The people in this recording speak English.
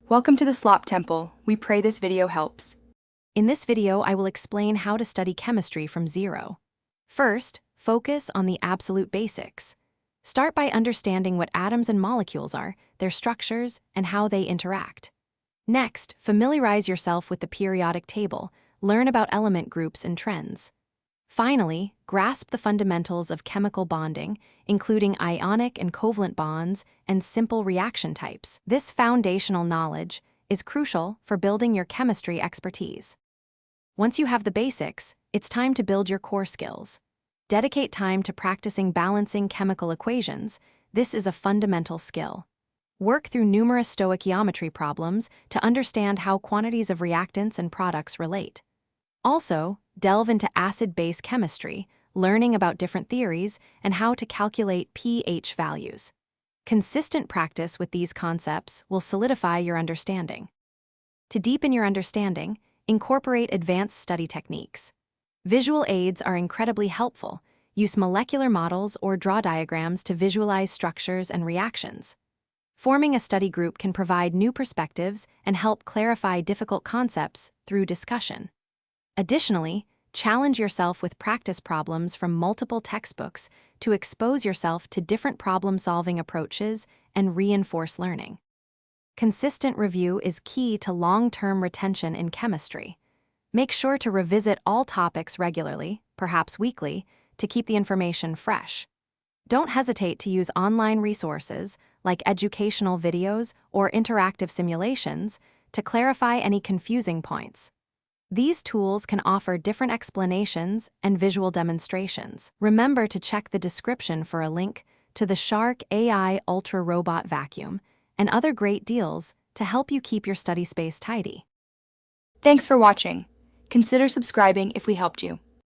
Welcome to the Slop Temple. We pray this video helps. In this video, I will explain how to study chemistry from zero. First, focus on the absolute basics. Start by understanding what atoms and molecules are, their structures, and how they interact. Next, familiarize yourself with the periodic table, learn about element groups and trends. Finally, grasp the fundamentals of chemical bonding, including ionic and covalent bonds and simple reaction types. This foundational knowledge is crucial for building your chemistry expertise. Once you have the basics, it's time to build your core skills. Dedicate time to practicing balancing chemical equations. This is a fundamental skill. Work through numerous stoichiometry problems to understand how quantities of reactants and products relate. Also, delve into acid-base chemistry, learning about different theories and how to calculate pH values. Consistent practice with these concepts will solidify your understanding. To deepen your understanding, incorporate advanced study techniques. Visual aids are incredibly helpful. Use molecular models or draw diagrams to visualize structures and reactions. Forming a study group can provide new perspectives and help clarify difficult concepts through discussion. Additionally, challenge yourself with practice problems from multiple textbooks to expose yourself to different problem-solving approaches and reinforce learning. Consistent review is key to long-term retention in chemistry. Make sure to revisit all topics regularly, perhaps weekly, to keep the information fresh. Don't hesitate to use online resources like educational videos or interactive simulations to clarify any confusing points. These tools can offer different explanations and visual demonstrations. Remember to check the description for a link to the Shark AI Ultra Robot Vacuum and other great deals to help you keep your study space tidy. Thanks for watching. Consider subscribing if we helped you.